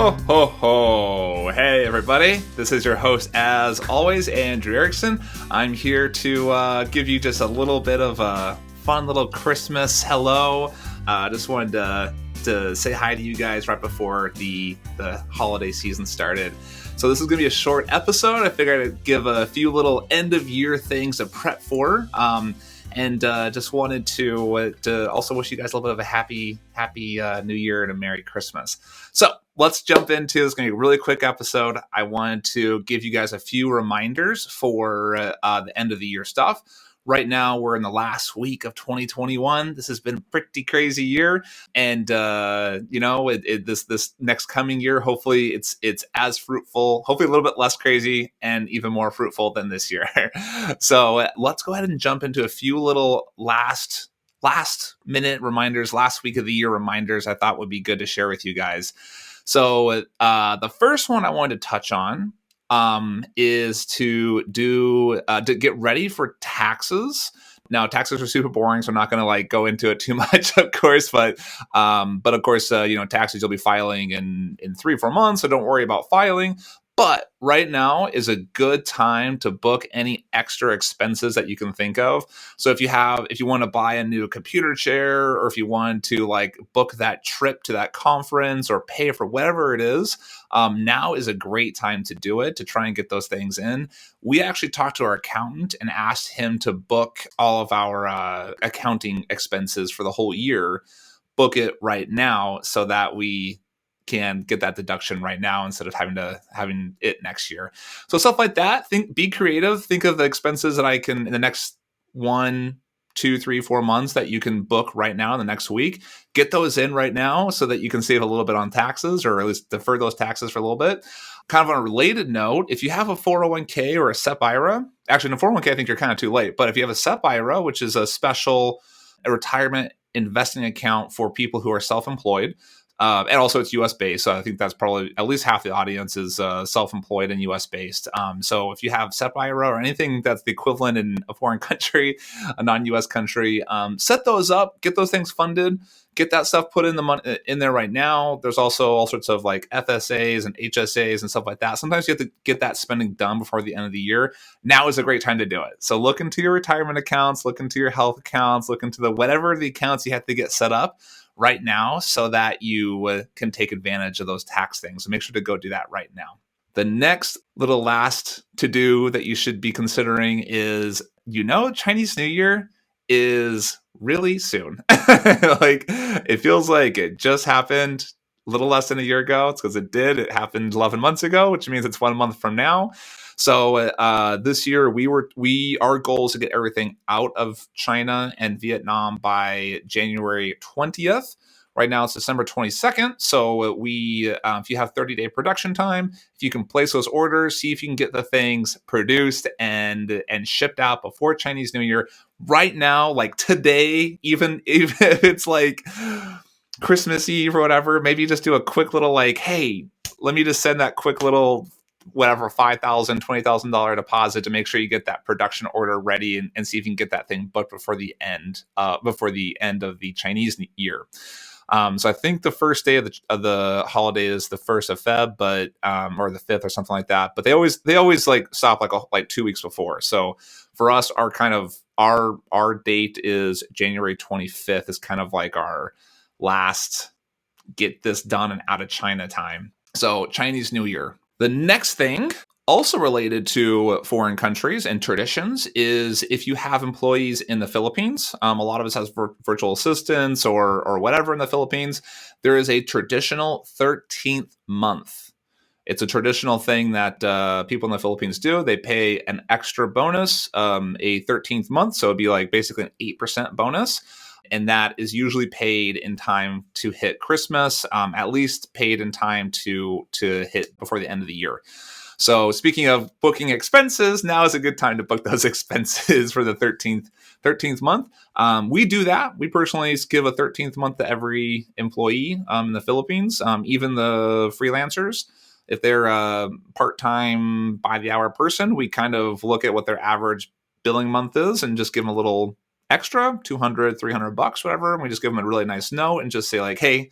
Ho, ho, ho. Hey, everybody. This is your host, as always, Andrew Erickson. I'm here to give you just a little bit of a fun little Christmas hello. Just wanted to say hi to you guys right before the holiday season started. So this is going to be a short episode. I figured I'd give a few little end-of-year things to prep for. And just wanted to also wish you guys a little bit of a happy New Year and a Merry Christmas. So let's jump into this. Going to be a really quick episode. I wanted to give you guys a few reminders for the end of the year stuff. Right now, we're in the last week of 2021. This has been a pretty crazy year, and this next coming year, hopefully, it's as fruitful. Hopefully, a little bit less crazy and even more fruitful than this year. So let's go ahead and jump into a few little last minute reminders, last week of the year reminders. I thought would be good to share with you guys. So the first one I wanted to touch on is to get ready for taxes. Now, taxes are super boring, so I'm not going to go into it too much, of course. But of course, taxes you'll be filing in 3-4 months, so don't worry about filing. But right now is a good time to book any extra expenses that you can think of. So if you want to buy a new computer chair, or if you want to book that trip to that conference or pay for whatever it is, now is a great time to do it, to try and get those things in. We actually talked to our accountant and asked him to book all of our accounting expenses for the whole year, book it right now so that we can get that deduction right now instead of having it next year. So stuff like that. Be creative. Think of the expenses that I can in the next 1, 2, 3, 4 months that you can book right now in the next week. Get those in right now so that you can save a little bit on taxes, or at least defer those taxes for a little bit. Kind of on a related note, if you have a 401k or a SEP IRA, actually in a 401k, I think you're kind of too late. But if you have a SEP IRA, which is a retirement investing account for people who are self-employed, and also it's US based. So I think that's probably at least half the audience is self-employed and US based. So if you have SEP IRA or anything that's the equivalent in a foreign country, a non-US country, set those up, get those things funded, get that stuff put in the money in there right now. There's also all sorts of FSAs and HSAs and stuff like that. Sometimes you have to get that spending done before the end of the year. Now is a great time to do it. So look into your retirement accounts, look into your health accounts, look into whatever the accounts you have to get set up right now so that you can take advantage of those tax things. So make sure to go do that right now. The next little last to do that you should be considering is, Chinese New Year is really soon. It feels like it just happened a little less than a year ago. It's because it did. It happened 11 months ago, which means it's 1 month from now. So this year our goal is to get everything out of China and Vietnam by January 20th. Right now it's December 22nd. So if you have 30-day production time, if you can place those orders, see if you can get the things produced and shipped out before Chinese New Year. Right now, today, even if it's Christmas Eve or whatever, maybe just do a quick little hey, let me just send that quick little whatever $5,000, $20,000 deposit to make sure you get that production order ready and see if you can get that thing booked before the end of the Chinese Year. So I think the first day of the holiday is the 1st of Feb, but or the 5th or something like that. But they always stop 2 weeks before. So for us, our date is January 25th is kind of our last get this done and out of China time. So Chinese New Year. The next thing, also related to foreign countries and traditions, is if you have employees in the Philippines. A lot of us has virtual assistants or whatever in the Philippines. There is a traditional 13th month. It's a traditional thing that people in the Philippines do. They pay an extra bonus, a 13th month. So it'd be basically an 8% bonus. And that is usually paid in time to hit Christmas, at least paid in time to hit before the end of the year. So speaking of booking expenses, now is a good time to book those expenses for the 13th month. We do that. We personally give a 13th month to every employee in the Philippines, even the freelancers. If they're a part-time by the hour person, we kind of look at what their average billing month is and just give them a little extra, $200, $300, whatever. And we just give them a really nice note and just say hey,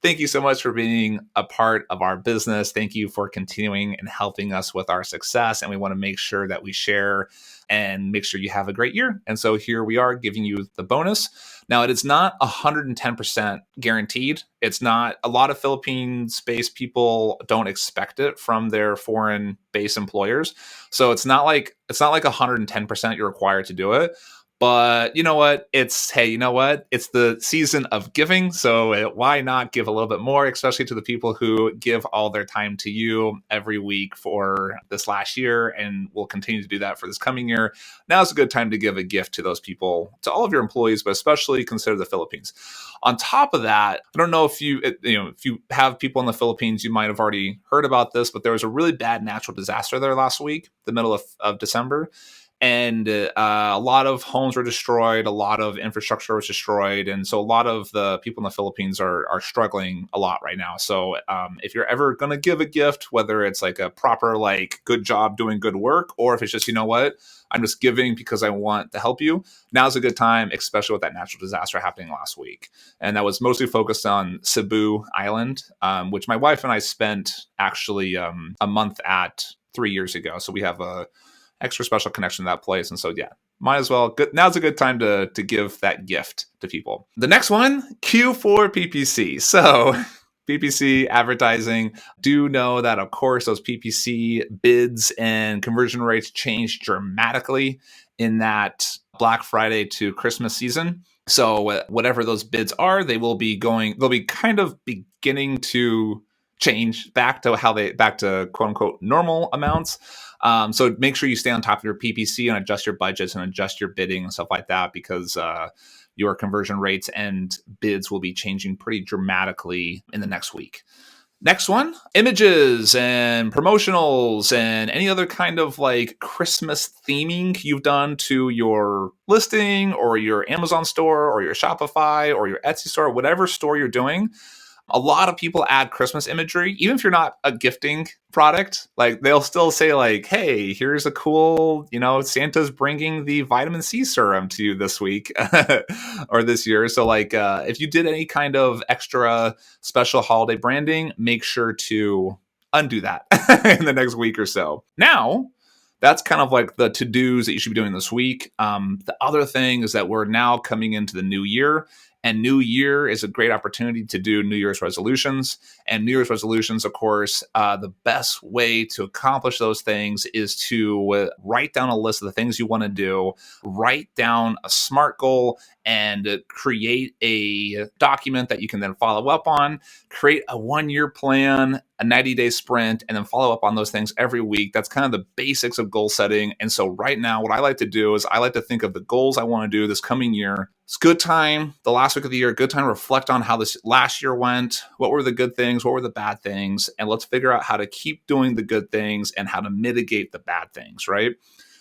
thank you so much for being a part of our business. Thank you for continuing and helping us with our success. And we want to make sure that we share and make sure you have a great year. And so here we are giving you the bonus. Now, it is not 110% guaranteed. It's not, a lot of Philippines-based people don't expect it from their foreign-based employers. So it's not like 110% you're required to do it. But you know what? Hey, you know what? It's the season of giving. So why not give a little bit more, especially to the people who give all their time to you every week for this last year and will continue to do that for this coming year. Now's a good time to give a gift to those people, to all of your employees, but especially consider the Philippines. On top of that, I don't know if if you have people in the Philippines, you might have already heard about this, but there was a really bad natural disaster there last week, the middle of December. And a lot of homes were destroyed, a lot of infrastructure was destroyed, and so a lot of the people in the Philippines are struggling a lot right now. So if you're ever going to give a gift, whether it's like a proper good job doing good work, or if it's just, you know what, I'm just giving because I want to help you, now's a good time, especially with that natural disaster happening last week. And that was mostly focused on Cebu Island, which my wife and I spent actually a month at 3 years ago. So we have a extra special connection to that place. And so, yeah, might as well. Now's a good time to give that gift to people. The next one, Q4 PPC. So PPC advertising. Do know that, of course, those PPC bids and conversion rates change dramatically in that Black Friday to Christmas season. So whatever those bids are, they'll be kind of beginning to change back to quote unquote normal amounts. So make sure you stay on top of your PPC and adjust your budgets and adjust your bidding and stuff like that, because your conversion rates and bids will be changing pretty dramatically in the next week. Next one, images and promotionals and any other kind of Christmas theming you've done to your listing or your Amazon store or your Shopify or your Etsy store, whatever store you're doing. A lot of people add Christmas imagery, even if you're not a gifting product. They'll still say hey, here's a cool, Santa's bringing the vitamin C serum to you this week or this year. So if you did any kind of extra special holiday branding, make sure to undo that in the next week or so. Now, that's kind of the to-dos that you should be doing this week. The other thing is that we're now coming into the new year. And New Year is a great opportunity to do New Year's resolutions. And New Year's resolutions, of course, the best way to accomplish those things is to write down a list of the things you want to do, write down a SMART goal, and create a document that you can then follow up on, create a 1-year plan, a 90-day sprint, and then follow up on those things every week. That's kind of the basics of goal setting. And so right now, what I like to do is I like to think of the goals I want to do this coming year. It's good time, the last week of the year, good time to reflect on how this last year went. What were the good things? What were the bad things? And let's figure out how to keep doing the good things and how to mitigate the bad things, right?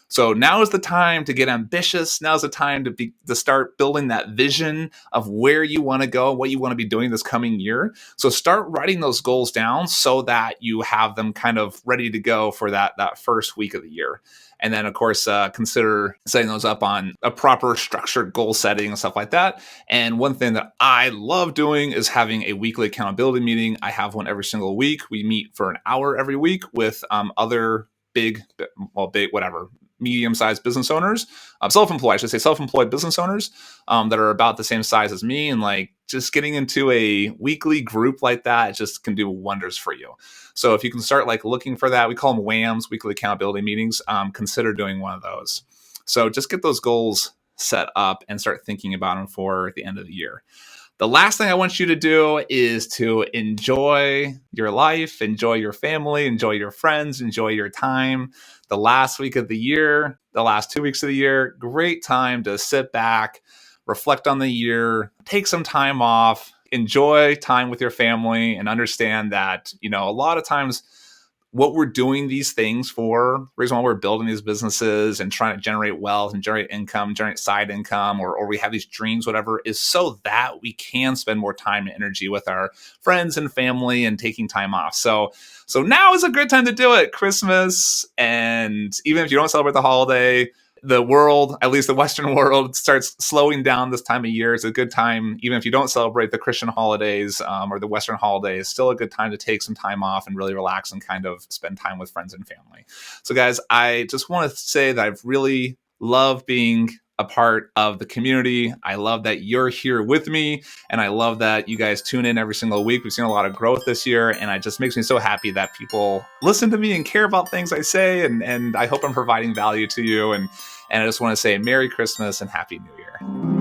So now is the time to get ambitious. Now is the time to start building that vision of where you want to go, what you want to be doing this coming year. So start writing those goals down so that you have them kind of ready to go for that first week of the year. And then, of course, consider setting those up on a proper structured goal setting and stuff like that. And one thing that I love doing is having a weekly accountability meeting. I have one every single week. We meet for an hour every week with other medium-sized business owners, self-employed business owners that are about the same size as me. And just getting into a weekly group like that just can do wonders for you. So if you can start looking for that, we call them WAMs, weekly accountability meetings, consider doing one of those. So just get those goals set up and start thinking about them for the end of the year. The last thing I want you to do is to enjoy your life, enjoy your family, enjoy your friends, enjoy your time. The last week of the year, the last 2 weeks of the year, great time to sit back, reflect on the year, take some time off, enjoy time with your family, and understand that, a lot of times what we're doing these things for, the reason why we're building these businesses and trying to generate wealth and generate income, generate side income, or we have these dreams, whatever, is so that we can spend more time and energy with our friends and family and taking time off. So now is a good time to do it. Christmas, and even if you don't celebrate the holiday, the world, at least the Western world, starts slowing down this time of year. It's a good time, even if you don't celebrate the Christian holidays or the Western holidays, still a good time to take some time off and really relax and kind of spend time with friends and family. So guys, I just want to say that I've really loved being a part of the community. I love that you're here with me, and I love that you guys tune in every single week. We've seen a lot of growth this year, and it just makes me so happy that people listen to me and care about things I say, and I hope I'm providing value to you. And I just want to say Merry Christmas and Happy New Year.